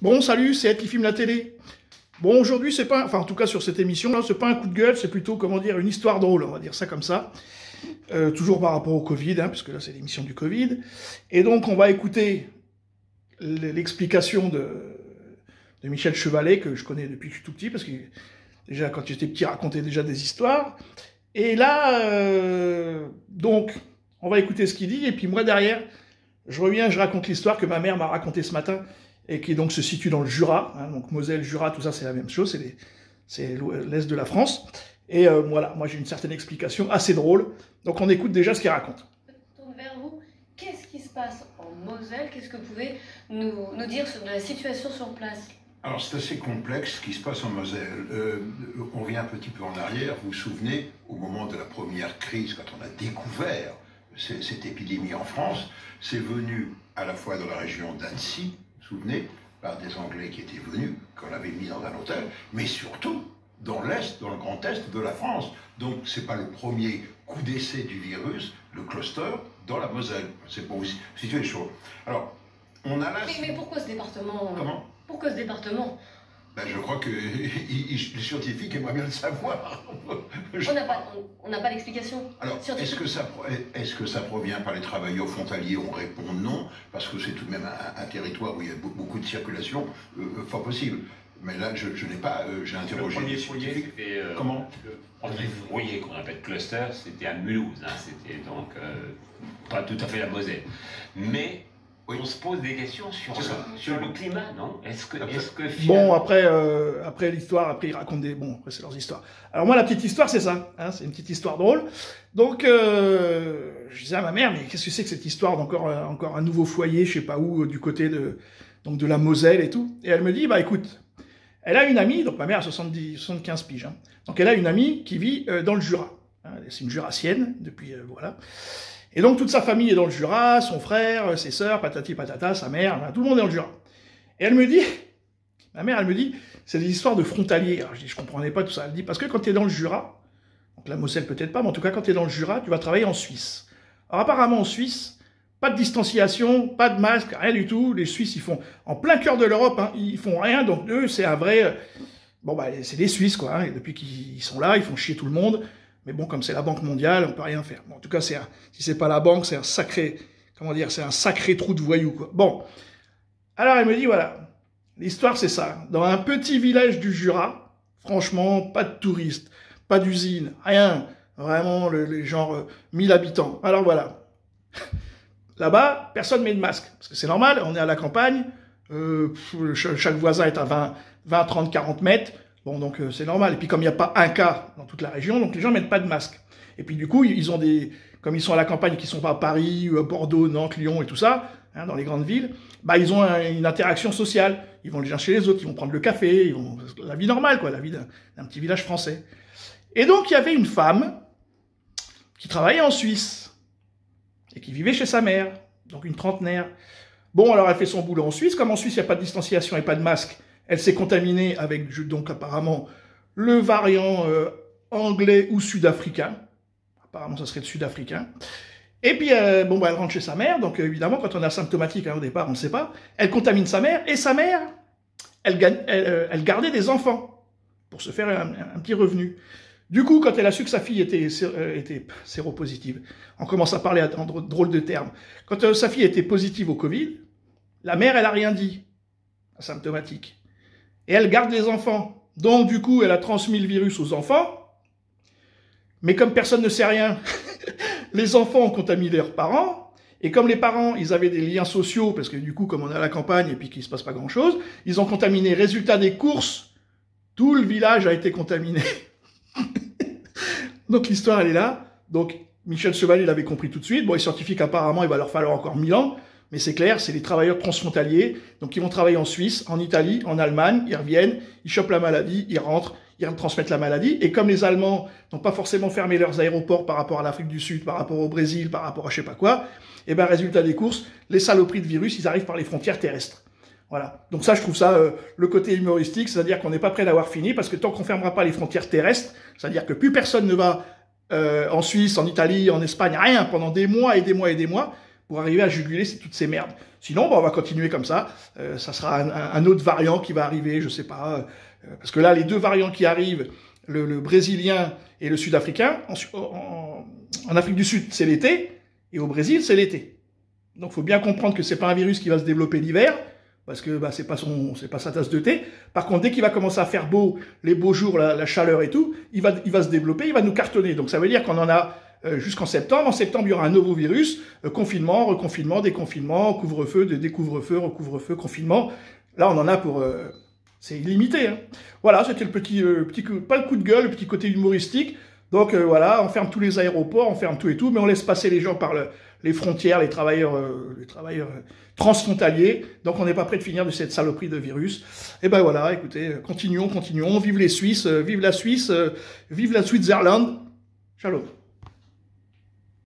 Bon, salut, c'est Ed qui filme la télé. Bon, aujourd'hui, c'est pas, enfin, en tout cas, sur cette émission-là, c'est pas un coup de gueule, c'est plutôt, comment dire, une histoire drôle, on va dire ça comme ça. Toujours par rapport au Covid, hein, puisque là, c'est l'émission du Covid. Et donc, on va écouter l'explication de Michel Chevalet, que je connais depuis que je suis tout petit, parce que, déjà, quand j'étais petit, il racontait déjà des histoires. Et là, donc, on va écouter ce qu'il dit, et puis moi, derrière, je reviens, je raconte l'histoire que ma mère m'a racontée ce matin, et qui donc se situe dans le Jura, hein, donc Moselle, Jura, tout ça c'est la même chose, c'est l'est de la France. Et voilà, moi j'ai une certaine explication assez drôle, donc on écoute déjà ce qu'il raconte. Je tourne vers vous, qu'est-ce qui se passe en Moselle? Qu'est-ce que vous pouvez nous dire de la situation sur place? Alors c'est assez complexe ce qui se passe en Moselle. On revient un petit peu en arrière, vous vous souvenez, au moment de la première crise, quand on a découvert cette épidémie en France, c'est venu à la fois dans la région d'Annecy, vous vous souvenez, par des Anglais qui étaient venus, qu'on avait mis dans un hôtel, mais surtout dans l'Est, dans le Grand Est de la France. Donc c'est pas le premier coup d'essai du virus, le cluster, dans la Moselle. C'est pour vous situer les choses. Alors, on a là... Mais pourquoi ce département? Comment? Pourquoi ce département? Ben, je crois que les scientifiques aimeraient bien le savoir. On n'a pas d'explication. Alors, est-ce que ça provient par les travailleurs frontaliers? On répond non, parce que c'est tout de même un territoire où il y a beaucoup de circulation, fort possible. Mais là, je n'ai pas, j'ai interrogé. Le premier foyer, c'était... Comment? Le premier foyer qu'on appelle cluster, c'était à Mulhouse. Hein, c'était donc pas tout à fait la Moselle. Mais... Oui. On se pose des questions sur le climat, non? Est-ce que finalement... Bon, après l'histoire, après ils racontent des... Bon, après c'est leurs histoires. Alors moi, la petite histoire, c'est ça. Hein, c'est une petite histoire drôle. Donc, je disais à ma mère, mais qu'est-ce que c'est que cette histoire d'encore un nouveau foyer, je sais pas où, du côté de la Moselle et tout. Et elle me dit, bah écoute, elle a une amie, donc ma mère a 75 piges. Hein, donc elle a une amie qui vit dans le Jura. Hein, c'est une jurassienne, depuis... voilà. Et donc toute sa famille est dans le Jura, son frère, ses sœurs, patati patata, sa mère, tout le monde est dans le Jura. Et elle me dit, ma mère elle me dit, c'est des histoires de frontaliers. Alors je dis, je comprenais pas tout ça. Elle dit, parce que quand tu es dans le Jura, donc la Moselle peut-être pas, mais en tout cas quand tu es dans le Jura, tu vas travailler en Suisse. Alors apparemment en Suisse, pas de distanciation, pas de masque, rien du tout. Les Suisses, ils font, en plein cœur de l'Europe, hein, ils font rien, donc eux c'est un vrai... Bon bah c'est des Suisses quoi, hein, et depuis qu'ils sont là, ils font chier tout le monde. Mais bon, comme c'est la Banque mondiale, on peut rien faire. Bon, en tout cas, si c'est pas la banque, c'est un sacré, comment dire, c'est un sacré trou de voyous, quoi. Bon. Alors, elle me dit, voilà, l'histoire, c'est ça. Dans un petit village du Jura, franchement, pas de touristes, pas d'usine, rien. Vraiment, les genre 1000 habitants. Alors, voilà. Là-bas, personne met de masque. Parce que c'est normal, on est à la campagne, chaque voisin est à 20, 30, 40 mètres. Bon, donc c'est normal. Et puis comme il n'y a pas un cas dans toute la région, donc les gens mettent pas de masque. Et puis du coup, ils ont comme ils sont à la campagne, qui sont pas à Paris, Bordeaux, Nantes, Lyon et tout ça, hein, dans les grandes villes, bah ils ont une interaction sociale. Ils vont les uns chez les autres, ils vont prendre le café, la vie normale, quoi, la vie d'un petit village français. Et donc il y avait une femme qui travaillait en Suisse et qui vivait chez sa mère, donc une trentenaire. Bon, alors elle fait son boulot en Suisse. Comme en Suisse, il n'y a pas de distanciation et pas de masque, elle s'est contaminée avec, donc apparemment, le variant anglais ou sud-africain. Apparemment, ça serait le sud-africain. Et puis, bon, bah, elle rentre chez sa mère. Donc, évidemment, quand on est asymptomatique, hein, au départ, on ne sait pas. Elle contamine sa mère. Et sa mère, elle gardait des enfants pour se faire un petit revenu. Du coup, quand elle a su que sa fille était séropositive, on commence à parler en drôle de termes. Quand sa fille était positive au Covid, la mère, elle n'a rien dit, asymptomatique. Et elle garde les enfants. Donc, du coup, elle a transmis le virus aux enfants. Mais comme personne ne sait rien, les enfants ont contaminé leurs parents. Et comme les parents, ils avaient des liens sociaux, parce que du coup, comme on est à la campagne et puis qu'il ne se passe pas grand-chose, ils ont contaminé. Résultat des courses, tout le village a été contaminé. Donc, l'histoire, elle est là. Donc, Michel Chevalet l'avait compris tout de suite. Bon, les scientifiques, apparemment, il va leur falloir encore 1000 ans. Mais c'est clair, c'est les travailleurs transfrontaliers, donc ils vont travailler en Suisse, en Italie, en Allemagne, ils reviennent, ils chopent la maladie, ils rentrent, ils transmettent la maladie, et comme les Allemands n'ont pas forcément fermé leurs aéroports par rapport à l'Afrique du Sud, par rapport au Brésil, par rapport à je sais pas quoi, et ben résultat des courses, les saloperies de virus, ils arrivent par les frontières terrestres. Voilà. Donc ça, je trouve ça le côté humoristique, c'est-à-dire qu'on n'est pas prêt d'avoir fini, parce que tant qu'on fermera pas les frontières terrestres, c'est-à-dire que plus personne ne va en Suisse, en Italie, en Espagne, rien, pendant des mois et des mois et des mois, pour arriver à juguler toutes ces merdes. Sinon, on va continuer comme ça. Ça sera un autre variant qui va arriver, je sais pas. Parce que là, les deux variants qui arrivent, le brésilien et le sud-africain, en Afrique du Sud, c'est l'été, et au Brésil, c'est l'été. Donc, il faut bien comprendre que c'est pas un virus qui va se développer l'hiver, parce que bah, c'est pas sa tasse de thé. Par contre, dès qu'il va commencer à faire beau, les beaux jours, la chaleur et tout, il va se développer, il va nous cartonner. Donc, ça veut dire qu'on en a jusqu'en septembre. En septembre, il y aura un nouveau virus, confinement, reconfinement, déconfinement, couvre-feu, découvre-feu, recouvre-feu, confinement. Là, on en a pour... c'est illimité. Hein. Voilà, c'était le petit pas le coup de gueule, le petit côté humoristique. Donc voilà, on ferme tous les aéroports, on ferme tout et tout, mais on laisse passer les gens par les frontières, les travailleurs transfrontaliers. Donc on n'est pas prêt de finir de cette saloperie de virus. Et ben voilà, écoutez, continuons. Vive les Suisses, vive la Suisse, vive la Switzerland. Shalom.